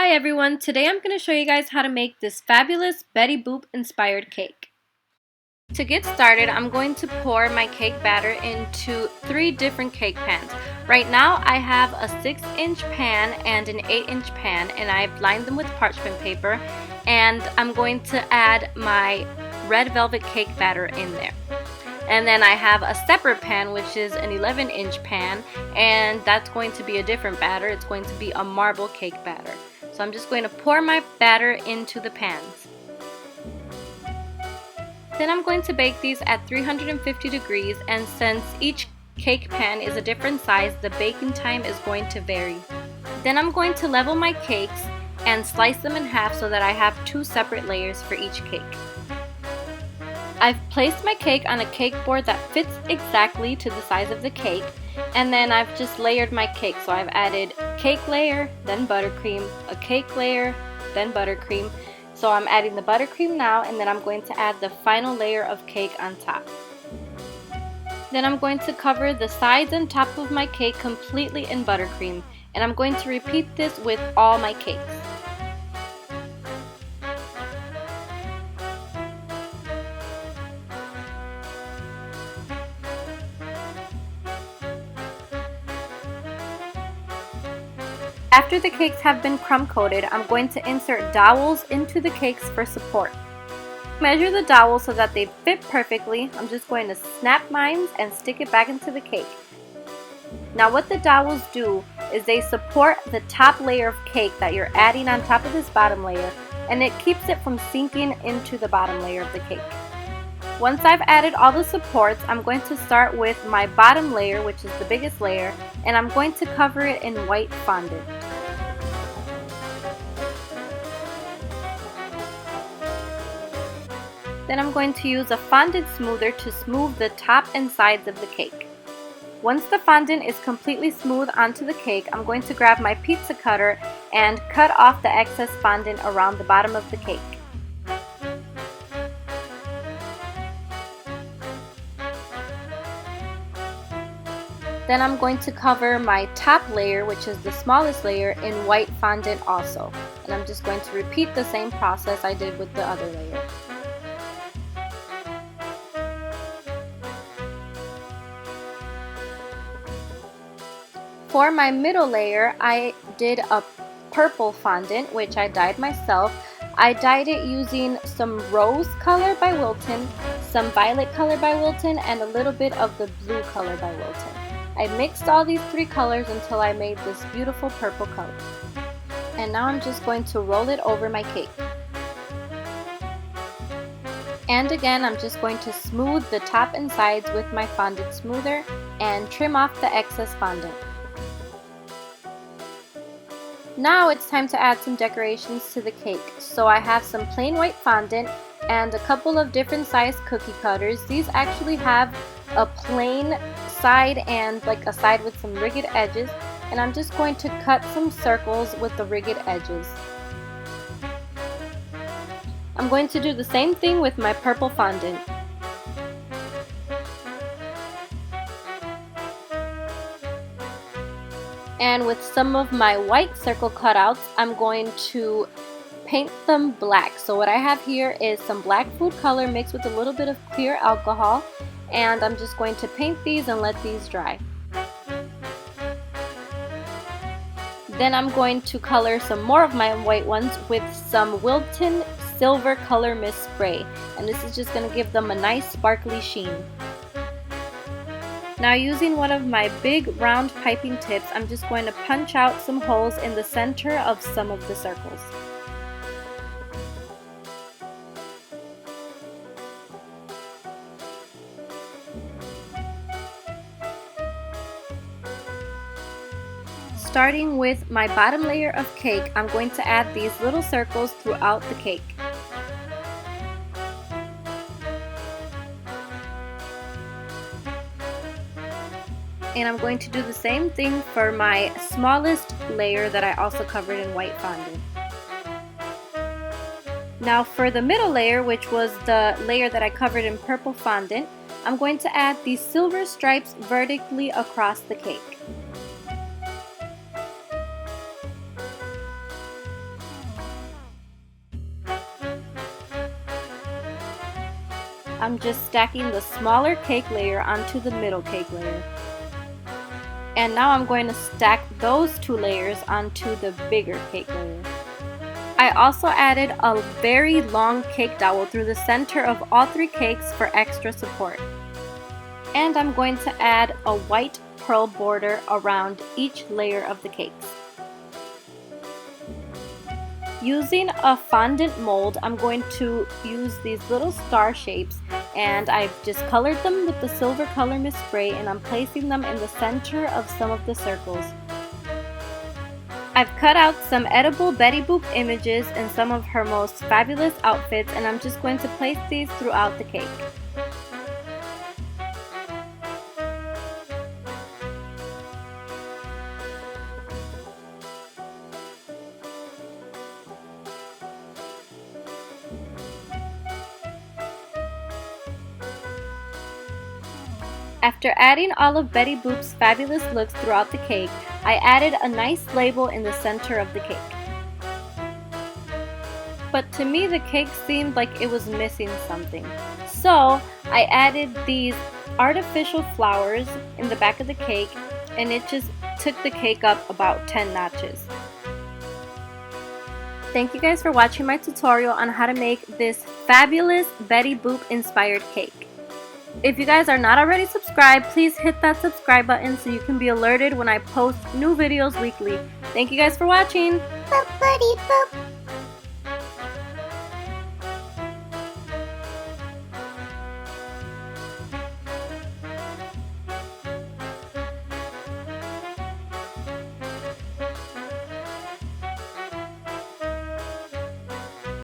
Hi everyone, today I'm going to show you guys how to make this fabulous Betty Boop inspired cake. To get started, I'm going to pour my cake batter into 3 different cake pans. Right now I have a 6-inch pan and an 8-inch pan, and I've lined them with parchment paper, and I'm going to add my red velvet cake batter in there. And then I have a separate pan, which is an 11-inch pan, and that's going to be a different batter. It's going to be a marble cake batter. So I'm just going to pour my batter into the pans. Then I'm going to bake these at 350 degrees, and since each cake pan is a different size, the baking time is going to vary. Then I'm going to level my cakes and slice them in half so that I have 2 separate layers for each cake. I've placed my cake on a cake board that fits exactly to the size of the cake, and then I've just layered my cake. So I've added cake layer, then buttercream, a cake layer, then buttercream. So I'm adding the buttercream now, and then I'm going to add the final layer of cake on top. Then I'm going to cover the sides and top of my cake completely in buttercream, and I'm going to repeat this with all my cakes. After the cakes have been crumb coated, I'm going to insert dowels into the cakes for support. Measure the dowels so that they fit perfectly. I'm just going to snap mine and stick it back into the cake. Now what the dowels do is they support the top layer of cake that you're adding on top of this bottom layer, and it keeps it from sinking into the bottom layer of the cake. Once I've added all the supports, I'm going to start with my bottom layer, which is the biggest layer, and I'm going to cover it in white fondant. Then I'm going to use a fondant smoother to smooth the top and sides of the cake. Once the fondant is completely smooth onto the cake, I'm going to grab my pizza cutter and cut off the excess fondant around the bottom of the cake. Then I'm going to cover my top layer, which is the smallest layer, in white fondant also. And I'm just going to repeat the same process I did with the other layer. For my middle layer, I did a purple fondant, which I dyed myself. I dyed it using some rose color by Wilton, some violet color by Wilton, and a little bit of the blue color by Wilton. I mixed all these 3 colors until I made this beautiful purple color. And now I'm just going to roll it over my cake. And again, I'm just going to smooth the top and sides with my fondant smoother and trim off the excess fondant. Now it's time to add some decorations to the cake. So I have some plain white fondant and a couple of different size cookie cutters. These actually have a plain side and like a side with some rigged edges, and I'm just going to cut some circles with the rigged edges. I'm going to do the same thing with my purple fondant. And with some of my white circle cutouts, I'm going to paint them black. So what I have here is some black food color mixed with a little bit of clear alcohol, and I'm just going to paint these and let these dry. Then I'm going to color some more of my white ones with some Wilton Silver Color Mist Spray, and this is just going to give them a nice sparkly sheen. Now using one of my big round piping tips, I'm just going to punch out some holes in the center of some of the circles. Starting with my bottom layer of cake, I'm going to add these little circles throughout the cake. And I'm going to do the same thing for my smallest layer that I also covered in white fondant. Now for the middle layer, which was the layer that I covered in purple fondant, I'm going to add these silver stripes vertically across the cake. I'm just stacking the smaller cake layer onto the middle cake layer. And now I'm going to stack those 2 layers onto the bigger cake layer. I also added a very long cake dowel through the center of all 3 cakes for extra support. And I'm going to add a white pearl border around each layer of the cakes. Using a fondant mold, I'm going to use these little star shapes, and I've just colored them with the silver color mist spray, and I'm placing them in the center of some of the circles. I've cut out some edible Betty Boop images and some of her most fabulous outfits, and I'm just going to place these throughout the cake. After adding all of Betty Boop's fabulous looks throughout the cake, I added a nice label in the center of the cake. But to me the cake seemed like it was missing something. So I added these artificial flowers in the back of the cake, and it just took the cake up about 10 notches. Thank you guys for watching my tutorial on how to make this fabulous Betty Boop inspired cake. If you guys are not already subscribed, please hit that subscribe button so you can be alerted when I post new videos weekly. Thank you guys for watching. Boop, boop.